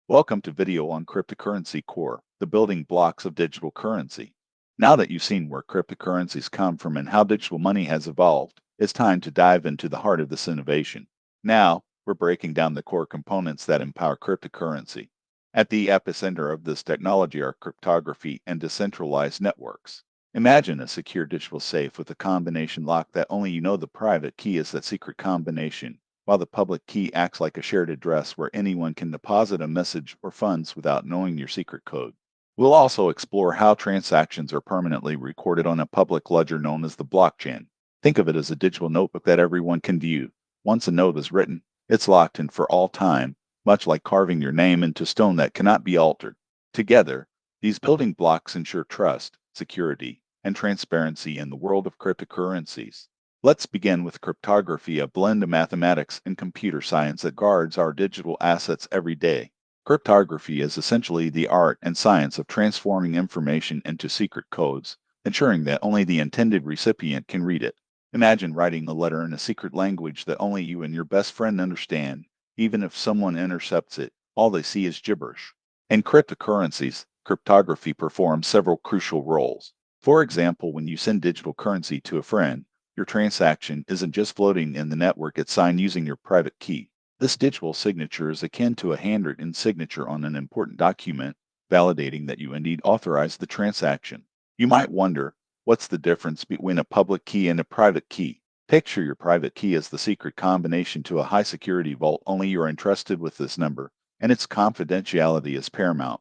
Welcome to video on cryptocurrency core, the building blocks of digital currency. Now that you've seen where cryptocurrencies come from and how digital money has evolved, it's time to dive into the heart of this innovation. Now, we're breaking down the core components that empower cryptocurrency. At the epicenter of this technology are cryptography and decentralized networks. Imagine a secure digital safe with a combination lock that only you know the private key is that secret combination, while the public key acts like a shared address where anyone can deposit a message or funds without knowing your secret code. We'll also explore how transactions are permanently recorded on a public ledger known as the blockchain. Think of it as a digital notebook that everyone can view. Once a note is written, it's locked in for all time, much like carving your name into stone that cannot be altered. Together, these building blocks ensure trust, security, and transparency in the world of cryptocurrencies. Let's begin with cryptography, a blend of mathematics and computer science that guards our digital assets every day. Cryptography is essentially the art and science of transforming information into secret codes, ensuring that only the intended recipient can read it. Imagine writing a letter in a secret language that only you and your best friend understand. Even if someone intercepts it, all they see is gibberish. In cryptocurrencies, cryptography performs several crucial roles. For example, when you send digital currency to a friend, your transaction isn't just floating in the network, it's signed using your private key. This digital signature is akin to a handwritten signature on an important document, validating that you indeed authorized the transaction. You might wonder, what's the difference between a public key and a private key? Picture your private key as the secret combination to a high security vault, only you're entrusted with this number, and its confidentiality is paramount.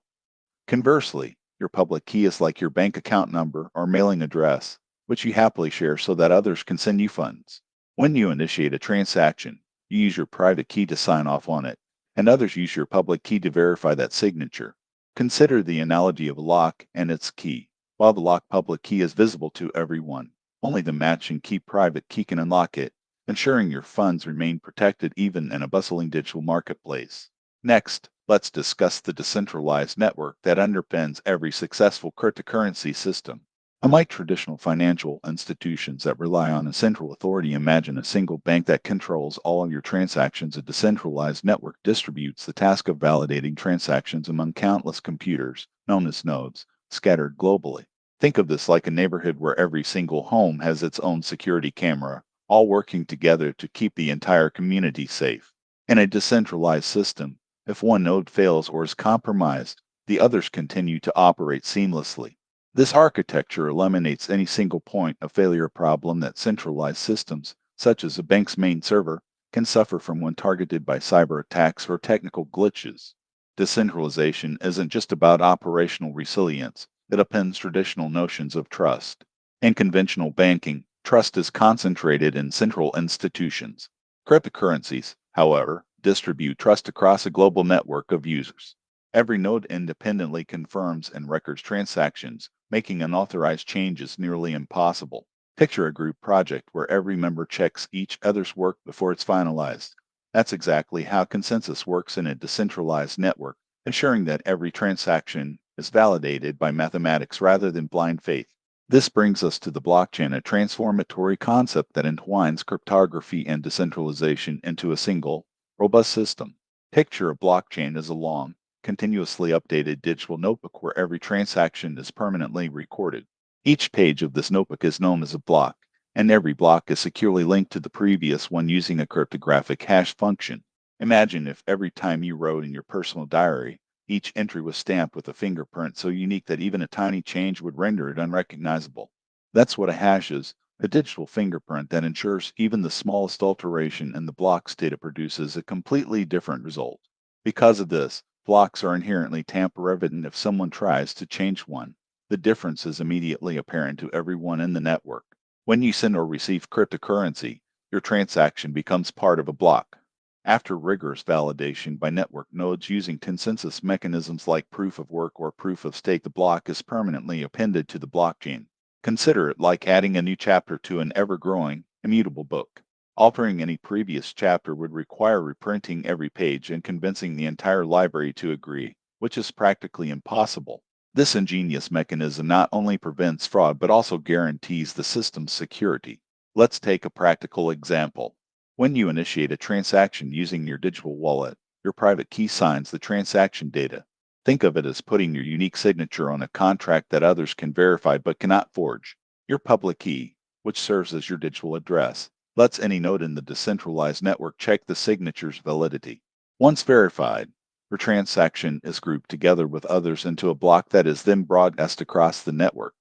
Conversely, your public key is like your bank account number or mailing address, which you happily share so that others can send you funds. When you initiate a transaction, you use your private key to sign off on it, and others use your public key to verify that signature. Consider the analogy of a lock and its key. While the lock public key is visible to everyone, only the matching key private key can unlock it, ensuring your funds remain protected even in a bustling digital marketplace. Next, let's discuss the decentralized network that underpins every successful cryptocurrency system. Unlike traditional financial institutions that rely on a central authority, imagine a single bank that controls all of your transactions. A decentralized network distributes the task of validating transactions among countless computers, known as nodes, scattered globally. Think of this like a neighborhood where every single home has its own security camera, all working together to keep the entire community safe. In a decentralized system, if one node fails or is compromised, the others continue to operate seamlessly. This architecture eliminates any single point of failure problem that centralized systems, such as a bank's main server, can suffer from when targeted by cyber attacks or technical glitches. Decentralization isn't just about operational resilience, it upends traditional notions of trust. In conventional banking, trust is concentrated in central institutions. Cryptocurrencies, however, distribute trust across a global network of users. Every node independently confirms and records transactions, making unauthorized changes nearly impossible. Picture a group project where every member checks each other's work before it's finalized. That's exactly how consensus works in a decentralized network, ensuring that every transaction is validated by mathematics rather than blind faith. This brings us to the blockchain, a transformatory concept that entwines cryptography and decentralization into a single, robust system. Picture a blockchain as a long, continuously updated digital notebook where every transaction is permanently recorded. Each page of this notebook is known as a block, and every block is securely linked to the previous one using a cryptographic hash function. Imagine if every time you wrote in your personal diary, each entry was stamped with a fingerprint so unique that even a tiny change would render it unrecognizable. That's what a hash is, a digital fingerprint that ensures even the smallest alteration in the block's data produces a completely different result. Because of this, blocks are inherently tamper-evident if someone tries to change one. The difference is immediately apparent to everyone in the network. When you send or receive cryptocurrency, your transaction becomes part of a block. After rigorous validation by network nodes using consensus mechanisms like proof of work or proof of stake, the block is permanently appended to the blockchain. Consider it like adding a new chapter to an ever-growing, immutable book. Altering any previous chapter would require reprinting every page and convincing the entire library to agree, which is practically impossible. This ingenious mechanism not only prevents fraud but also guarantees the system's security. Let's take a practical example. When you initiate a transaction using your digital wallet, Your private key signs the transaction data. Think of it as putting your unique signature on a contract that others can verify but cannot forge. Your public key, which serves as your digital address, lets any node in the decentralized network check the signature's validity. Once verified, your transaction is grouped together with others into a block that is then broadcast across the network.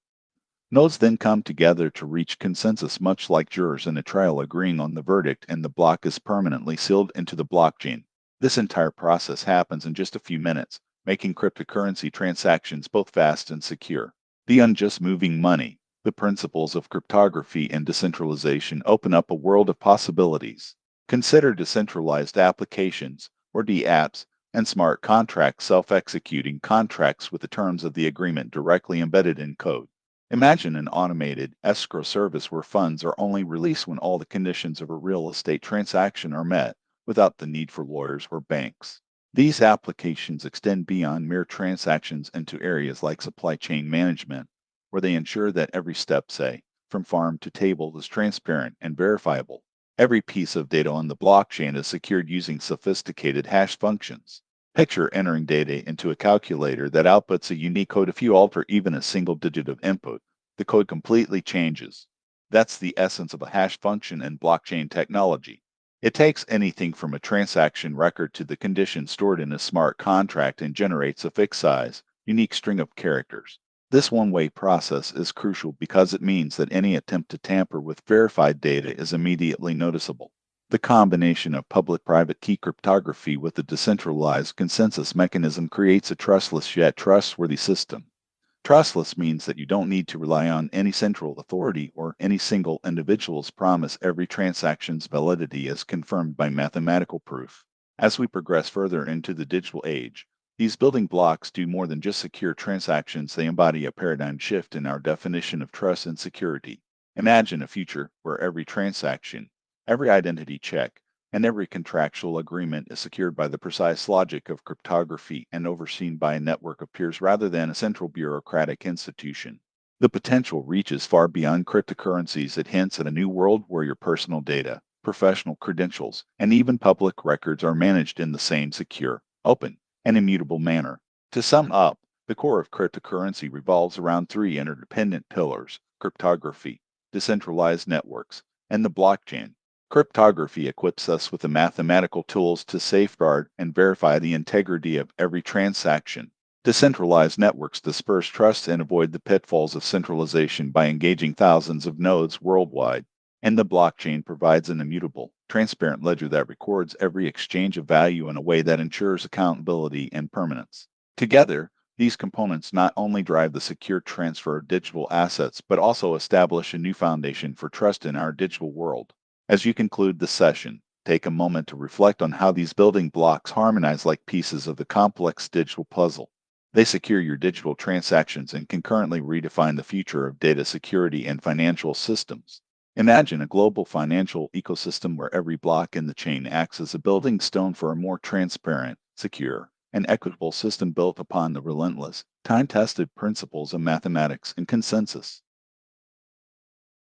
Nodes then come together to reach consensus, much like jurors in a trial agreeing on the verdict, and the block is permanently sealed into the blockchain. This entire process happens in just a few minutes, making cryptocurrency transactions both fast and secure. Beyond just moving money, the principles of cryptography and decentralization open up a world of possibilities. Consider decentralized applications, or DApps, and smart contracts, self-executing contracts with the terms of the agreement directly embedded in code. Imagine an automated escrow service where funds are only released when all the conditions of a real estate transaction are met, without the need for lawyers or banks. These applications extend beyond mere transactions into areas like supply chain management, where they ensure that every step, say, from farm to table, is transparent and verifiable. Every piece of data on the blockchain is secured using sophisticated hash functions. Picture entering data into a calculator that outputs a unique code. If you alter even a single digit of input, the code completely changes. That's the essence of a hash function in blockchain technology. It takes anything from a transaction record to the condition stored in a smart contract and generates a fixed size, unique string of characters. This one-way process is crucial because it means that any attempt to tamper with verified data is immediately noticeable. The combination of public-private key cryptography with the decentralized consensus mechanism creates a trustless yet trustworthy system. Trustless means that you don't need to rely on any central authority or any single individual's promise. Every transaction's validity is confirmed by mathematical proof. As we progress further into the digital age, these building blocks do more than just secure transactions. They embody a paradigm shift in our definition of trust and security. Imagine a future where every transaction, every identity check, and every contractual agreement is secured by the precise logic of cryptography and overseen by a network of peers rather than a central bureaucratic institution. The potential reaches far beyond cryptocurrencies. It hints at a new world where your personal data, professional credentials, and even public records are managed in the same secure, open, and immutable manner. To sum up, the core of cryptocurrency revolves around three interdependent pillars: cryptography, decentralized networks, and the blockchain. Cryptography equips us with the mathematical tools to safeguard and verify the integrity of every transaction. Decentralized networks disperse trust and avoid the pitfalls of centralization by engaging thousands of nodes worldwide. And the blockchain provides an immutable, transparent ledger that records every exchange of value in a way that ensures accountability and permanence. Together, these components not only drive the secure transfer of digital assets, but also establish a new foundation for trust in our digital world. As you conclude the session, take a moment to reflect on how these building blocks harmonize like pieces of the complex digital puzzle. They secure your digital transactions and concurrently redefine the future of data security and financial systems. Imagine a global financial ecosystem where every block in the chain acts as a building stone for a more transparent, secure, and equitable system built upon the relentless, time-tested principles of mathematics and consensus.